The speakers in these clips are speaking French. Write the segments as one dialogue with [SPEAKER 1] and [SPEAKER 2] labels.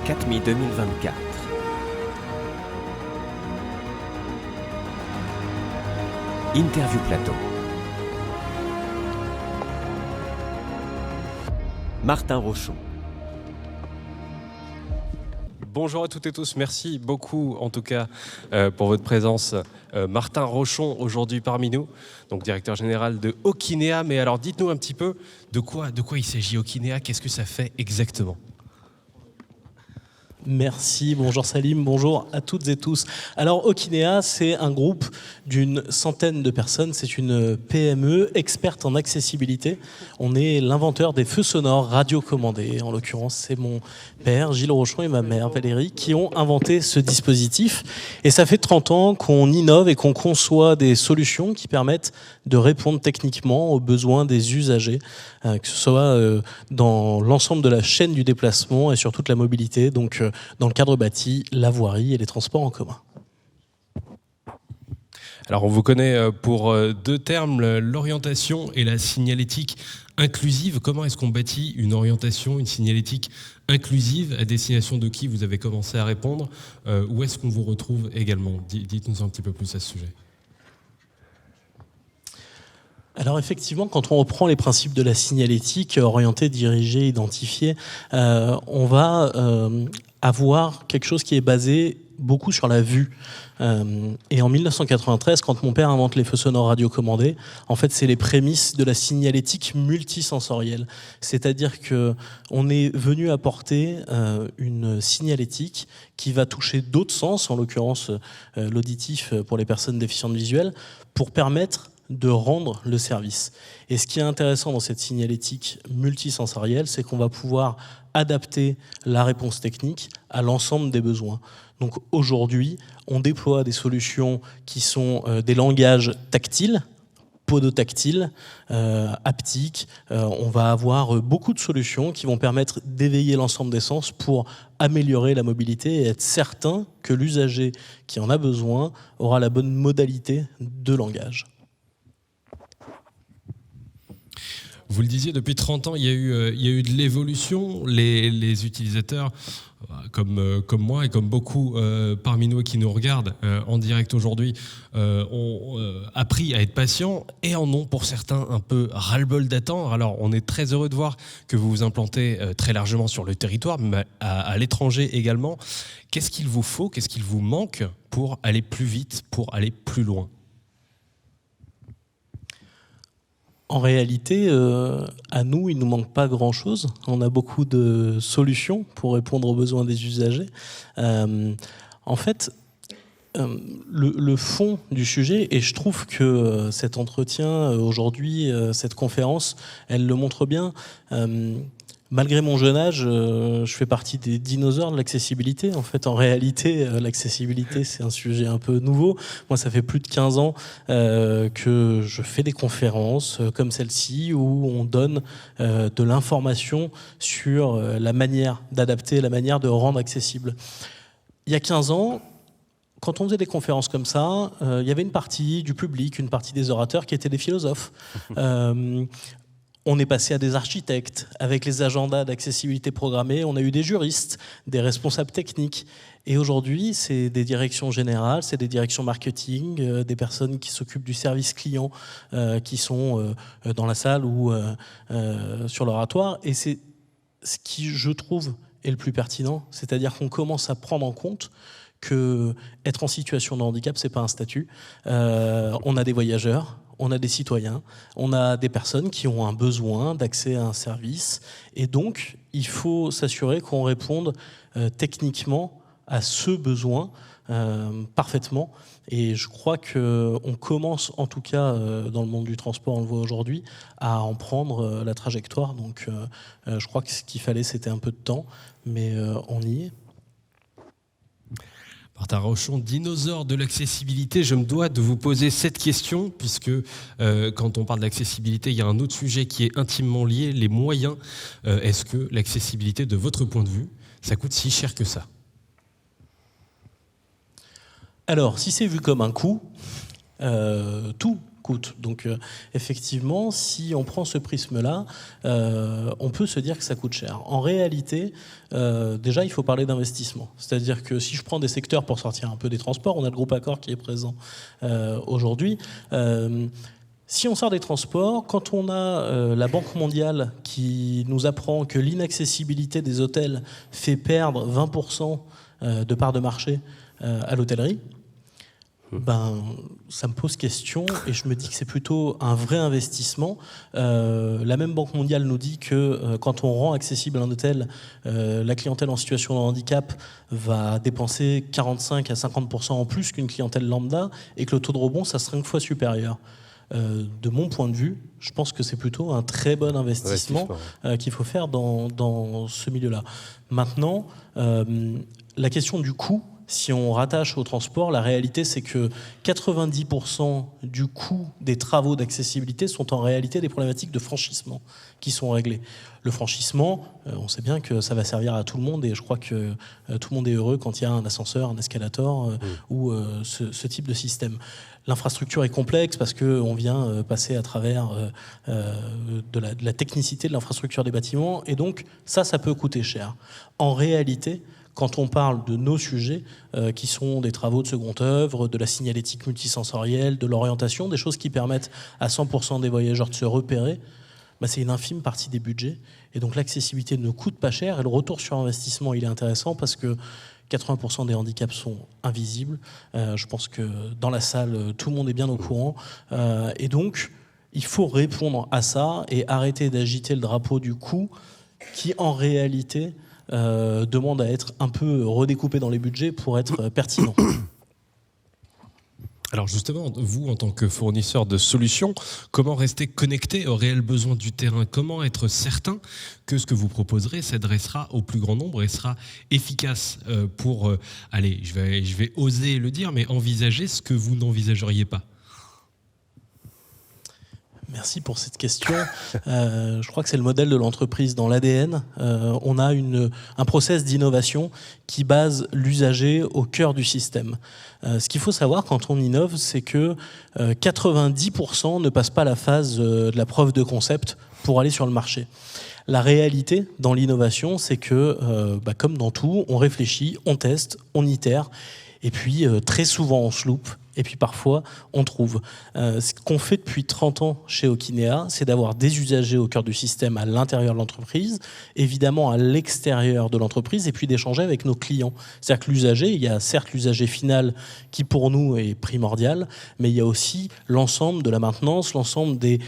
[SPEAKER 1] 4 mai 2024. Interview Plateau. Martin Rochon.
[SPEAKER 2] Bonjour à toutes et tous, merci beaucoup en tout cas pour votre présence. Martin Rochon aujourd'hui parmi nous, donc directeur général de Okinea. Mais alors dites-nous un petit peu de quoi il s'agit Okinea, qu'est-ce que ça fait exactement ?
[SPEAKER 3] Merci, bonjour Salim, bonjour à toutes et tous. Alors Okinea, c'est un groupe d'une centaine de personnes, c'est une PME experte en accessibilité. On est l'inventeur des feux sonores radiocommandés. En l'occurrence, c'est mon père Gilles Rochon et ma mère Valérie qui ont inventé ce dispositif. Et ça fait 30 ans qu'on innove et qu'on conçoit des solutions qui permettent de répondre techniquement aux besoins des usagers, que ce soit dans l'ensemble de la chaîne du déplacement et sur toute la mobilité, donc dans le cadre bâti, la voirie et les transports en commun.
[SPEAKER 2] Alors on vous connaît pour deux termes, l'orientation et la signalétique inclusive. Comment est-ce qu'on bâtit une orientation, une signalétique inclusive? À destination de qui vous avez commencé à répondre? Où est-ce qu'on vous retrouve également? Dites-nous un petit peu plus à ce sujet.
[SPEAKER 3] Alors effectivement, quand on reprend les principes de la signalétique, orienter, diriger, identifier, on va avoir quelque chose qui est basé beaucoup sur la vue. Et en 1993, quand mon père invente les feux sonores radiocommandés, en fait, c'est les prémices de la signalétique multisensorielle. C'est-à-dire qu'on est venu apporter une signalétique qui va toucher d'autres sens, en l'occurrence l'auditif pour les personnes déficientes visuelles, pour permettre de rendre le service. Et ce qui est intéressant dans cette signalétique multisensorielle, c'est qu'on va pouvoir adapter la réponse technique à l'ensemble des besoins. Donc aujourd'hui, on déploie des solutions qui sont des langages tactiles, podotactiles, haptiques. On va avoir beaucoup de solutions qui vont permettre d'éveiller l'ensemble des sens pour améliorer la mobilité et être certain que l'usager qui en a besoin aura la bonne modalité de langage.
[SPEAKER 2] Vous le disiez, depuis 30 ans, il y a eu de l'évolution. Les utilisateurs, comme moi et comme beaucoup parmi nous qui nous regardent en direct aujourd'hui, ont appris à être patients et en ont pour certains un peu ras-le-bol d'attendre. Alors, on est très heureux de voir que vous vous implantez très largement sur le territoire, mais à l'étranger également. Qu'est-ce qu'il vous faut, qu'est-ce qu'il vous manque pour aller plus vite, pour aller plus loin ?
[SPEAKER 3] En réalité, à nous, il ne nous manque pas grand-chose. On a beaucoup de solutions pour répondre aux besoins des usagers. En fait, le fond du sujet, et je trouve que cet entretien aujourd'hui, cette conférence, elle le montre bien. Malgré mon jeune âge, je fais partie des dinosaures de l'accessibilité. En fait, en réalité, l'accessibilité, c'est un sujet un peu nouveau. Moi, ça fait plus de 15 ans que je fais des conférences comme celle-ci où on donne de l'information sur la manière d'adapter, la manière de rendre accessible. Il y a 15 ans, quand on faisait des conférences comme ça, il y avait une partie du public, une partie des orateurs qui étaient des philosophes. On est passé à des architectes, avec les agendas d'accessibilité programmés, on a eu des juristes, des responsables techniques. Et aujourd'hui, c'est des directions générales, c'est des directions marketing, des personnes qui s'occupent du service client, qui sont dans la salle ou sur l'oratoire. Et c'est ce qui, je trouve, est le plus pertinent, c'est-à-dire qu'on commence à prendre en compte que être en situation de handicap, c'est pas un statut. On a des voyageurs, on a des citoyens, on a des personnes qui ont un besoin d'accès à un service. Et donc, il faut s'assurer qu'on réponde techniquement à ce besoin parfaitement. Et je crois qu'on commence, en tout cas dans le monde du transport, on le voit aujourd'hui, à en prendre la trajectoire. Donc, je crois que ce qu'il fallait, c'était un peu de temps, mais on y est.
[SPEAKER 2] Martin Rochon, dinosaure de l'accessibilité, je me dois de vous poser cette question, puisque quand on parle d'accessibilité, il y a un autre sujet qui est intimement lié, les moyens. Est-ce que l'accessibilité, de votre point de vue, ça coûte si cher que ça ?
[SPEAKER 3] Alors, si c'est vu comme un coût, tout coûte. Donc effectivement, si on prend ce prisme-là, on peut se dire que ça coûte cher. En réalité, déjà, il faut parler d'investissement. C'est-à-dire que si je prends des secteurs pour sortir un peu des transports, on a le groupe Accor qui est présent aujourd'hui. Si on sort des transports, quand on a la Banque mondiale qui nous apprend que l'inaccessibilité des hôtels fait perdre 20% de part de marché à l'hôtellerie, ça me pose question et je me dis que c'est plutôt un vrai investissement. La même Banque mondiale nous dit que quand on rend accessible un hôtel, la clientèle en situation de handicap va dépenser 45 à 50% en plus qu'une clientèle lambda et que le taux de rebond, ça sera 5 fois supérieur. De mon point de vue, je pense que c'est plutôt un très bon investissement qu'il faut faire dans ce milieu-là. Maintenant, la question du coût, si on rattache au transport, la réalité c'est que 90% du coût des travaux d'accessibilité sont en réalité des problématiques de franchissement qui sont réglées. Le franchissement, on sait bien que ça va servir à tout le monde et je crois que tout le monde est heureux quand il y a un ascenseur, un escalator ou ce type de système. L'infrastructure est complexe parce qu'on vient passer à travers de la technicité de l'infrastructure des bâtiments et donc ça peut coûter cher. En réalité, quand on parle de nos sujets, qui sont des travaux de seconde œuvre, de la signalétique multisensorielle, de l'orientation, des choses qui permettent à 100% des voyageurs de se repérer, c'est une infime partie des budgets. Et donc l'accessibilité ne coûte pas cher et le retour sur investissement, il est intéressant parce que 80% des handicaps sont invisibles. Je pense que dans la salle, tout le monde est bien au courant. Et donc, il faut répondre à ça et arrêter d'agiter le drapeau du coût qui, en réalité, demande à être un peu redécoupé dans les budgets pour être pertinent.
[SPEAKER 2] Alors justement, vous, en tant que fournisseur de solutions, comment rester connecté aux réels besoins du terrain? Comment être certain que ce que vous proposerez s'adressera au plus grand nombre et sera efficace pour, allez, je vais oser le dire, mais envisager ce que vous n'envisageriez pas?
[SPEAKER 3] Merci pour cette question. Je crois que c'est le modèle de l'entreprise. Dans l'ADN, on a un process d'innovation qui base l'usager au cœur du système. Ce qu'il faut savoir quand on innove, c'est que 90% ne passent pas la phase de la preuve de concept pour aller sur le marché. La réalité dans l'innovation, c'est que, comme dans tout, on réfléchit, on teste, on itère, et puis très souvent on se loupe. Et puis parfois, on trouve. Ce qu'on fait depuis 30 ans chez Okinea, c'est d'avoir des usagers au cœur du système à l'intérieur de l'entreprise, évidemment à l'extérieur de l'entreprise, et puis d'échanger avec nos clients. C'est-à-dire que l'usager, il y a certes l'usager final qui pour nous est primordial, mais il y a aussi l'ensemble de la maintenance, l'ensemble des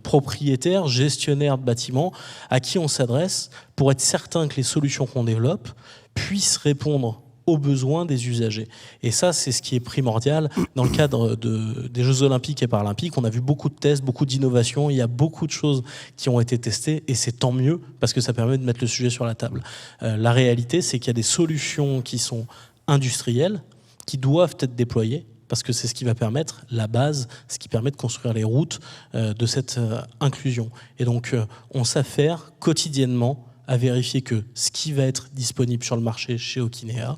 [SPEAKER 3] propriétaires, gestionnaires de bâtiments à qui on s'adresse pour être certain que les solutions qu'on développe puissent répondre aux besoins des usagers. Et ça, c'est ce qui est primordial dans le cadre des Jeux Olympiques et Paralympiques. On a vu beaucoup de tests, beaucoup d'innovations. Il y a beaucoup de choses qui ont été testées et c'est tant mieux parce que ça permet de mettre le sujet sur la table. La réalité, c'est qu'il y a des solutions qui sont industrielles, qui doivent être déployées parce que c'est ce qui va permettre la base, ce qui permet de construire les routes de cette inclusion. Et donc, on s'affaire quotidiennement à vérifier que ce qui va être disponible sur le marché chez Okinea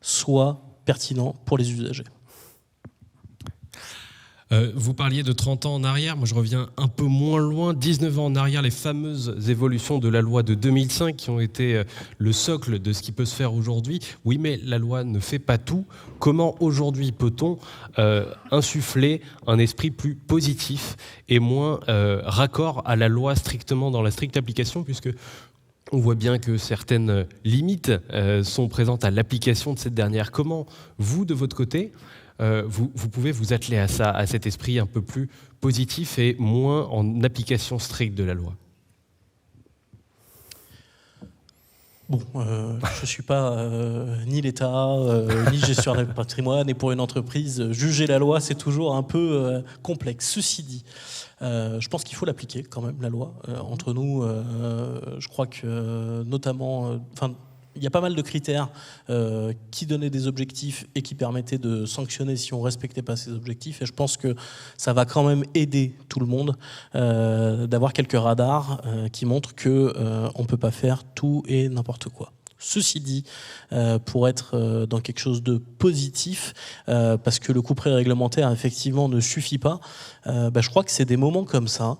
[SPEAKER 3] soit pertinent pour les usagers.
[SPEAKER 2] Vous parliez de 30 ans en arrière, moi je reviens un peu moins loin, 19 ans en arrière, les fameuses évolutions de la loi de 2005 qui ont été le socle de ce qui peut se faire aujourd'hui. Oui, mais la loi ne fait pas tout. Comment aujourd'hui peut-on insuffler un esprit plus positif et moins raccord à la loi strictement dans la stricte application, puisque on voit bien que certaines limites sont présentes à l'application de cette dernière. Comment, vous, de votre côté, vous pouvez vous atteler à ça, à cet esprit un peu plus positif et moins en application stricte de la loi?
[SPEAKER 3] Bon, je ne suis pas ni l'État, ni gestionnaire de patrimoine, et pour une entreprise, juger la loi, c'est toujours un peu complexe. Ceci dit, je pense qu'il faut l'appliquer quand même, la loi. Entre nous, je crois que notamment... il y a pas mal de critères qui donnaient des objectifs et qui permettaient de sanctionner si on ne respectait pas ces objectifs. Et je pense que ça va quand même aider tout le monde d'avoir quelques radars qui montrent qu'on ne peut pas faire tout et n'importe quoi. Ceci dit, pour être dans quelque chose de positif, parce que le couperet réglementaire effectivement ne suffit pas, je crois que c'est des moments comme ça,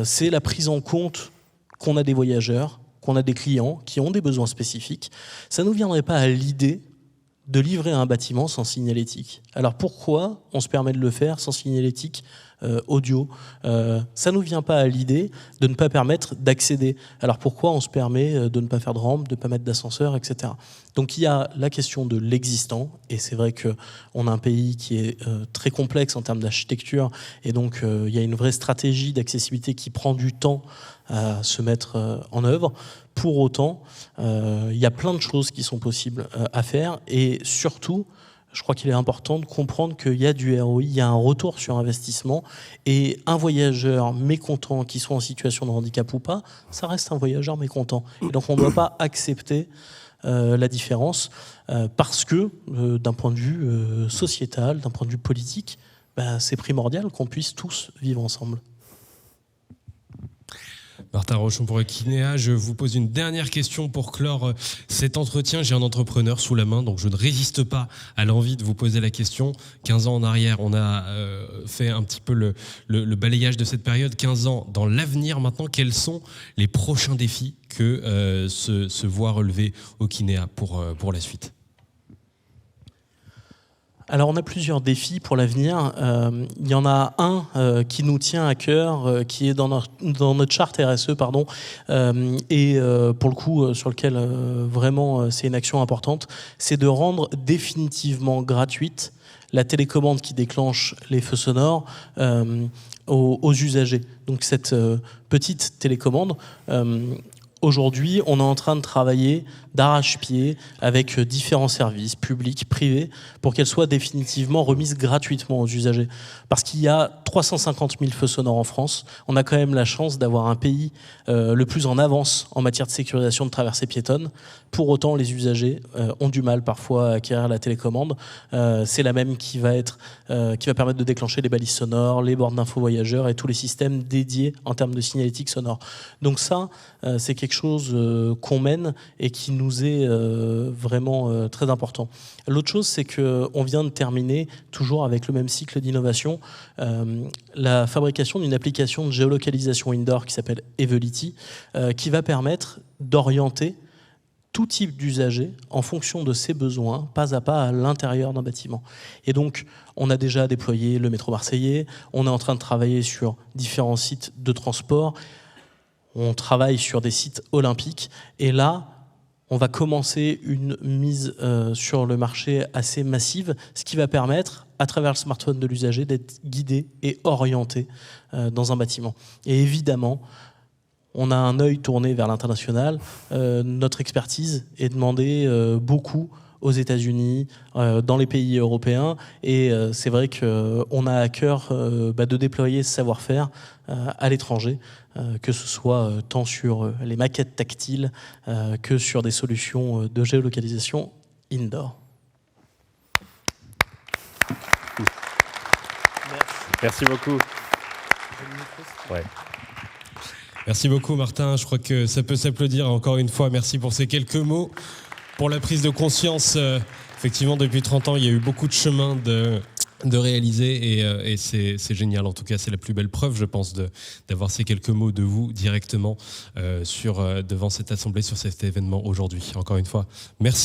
[SPEAKER 3] c'est la prise en compte qu'on a des voyageurs, qu'on a des clients qui ont des besoins spécifiques. Ça ne nous viendrait pas à l'idée de livrer un bâtiment sans signalétique. Alors pourquoi on se permet de le faire sans signalétique audio? Ça ne nous vient pas à l'idée de ne pas permettre d'accéder. Alors pourquoi on se permet de ne pas faire de rampe, de ne pas mettre d'ascenseur, etc. Donc il y a la question de l'existant, et c'est vrai qu'on a un pays qui est très complexe en termes d'architecture, et donc il y a une vraie stratégie d'accessibilité qui prend du temps à se mettre en œuvre. Pour autant, il y a plein de choses qui sont possibles à faire, et surtout, je crois qu'il est important de comprendre qu'il y a du ROI, il y a un retour sur investissement, et un voyageur mécontent, qu'il soit en situation de handicap ou pas, ça reste un voyageur mécontent. Et donc on ne doit pas accepter la différence, parce que d'un point de vue sociétal, d'un point de vue politique, c'est primordial qu'on puisse tous vivre ensemble.
[SPEAKER 2] Martin Rochon pour Equinéa, je vous pose une dernière question pour clore cet entretien. J'ai un entrepreneur sous la main, donc je ne résiste pas à l'envie de vous poser la question. 15 ans en arrière, on a fait un petit peu le balayage de cette période. 15 ans dans l'avenir maintenant, quels sont les prochains défis que se voit relever Equinéa pour la suite ?
[SPEAKER 3] Alors on a plusieurs défis pour l'avenir. Il y en a un qui nous tient à cœur, qui est dans notre charte RSE, et pour le coup sur lequel vraiment c'est une action importante, c'est de rendre définitivement gratuite la télécommande qui déclenche les feux sonores aux usagers. Donc cette petite télécommande, aujourd'hui, on est en train de travailler d'arrache-pied avec différents services publics, privés, pour qu'elle soit définitivement remise gratuitement aux usagers. Parce qu'il y a 350 000 feux sonores en France. On a quand même la chance d'avoir un pays le plus en avance en matière de sécurisation de traversées piétonnes. Pour autant, les usagers ont du mal parfois à acquérir la télécommande. C'est la même qui va permettre de déclencher les balises sonores, les bornes d'info voyageurs et tous les systèmes dédiés en termes de signalétique sonore. Donc ça, c'est quelque chose qu'on mène et qui nous est vraiment très important. L'autre chose, c'est qu'on vient de terminer, toujours avec le même cycle d'innovation, la fabrication d'une application de géolocalisation indoor qui s'appelle Evelity, qui va permettre d'orienter tout type d'usager en fonction de ses besoins, pas à pas à l'intérieur d'un bâtiment. Et donc, on a déjà déployé le métro marseillais, on est en train de travailler sur différents sites de transport, on travaille sur des sites olympiques, et là, on va commencer une mise sur le marché assez massive, ce qui va permettre, à travers le smartphone de l'usager, d'être guidé et orienté dans un bâtiment. Et évidemment, on a un œil tourné vers l'international. Notre expertise est demandée beaucoup aux États-Unis, dans les pays européens. Et c'est vrai qu'on a à cœur de déployer ce savoir-faire à l'étranger, que ce soit tant sur les maquettes tactiles que sur des solutions de géolocalisation indoor.
[SPEAKER 4] Merci beaucoup. Ouais.
[SPEAKER 2] Merci beaucoup Martin, je crois que ça peut s'applaudir encore une fois. Merci pour ces quelques mots, pour la prise de conscience. Effectivement, depuis 30 ans, il y a eu beaucoup de chemin de réaliser et c'est génial. En tout cas, c'est la plus belle preuve, je pense, d'avoir ces quelques mots de vous directement devant cette assemblée, sur cet événement aujourd'hui. Encore une fois, merci.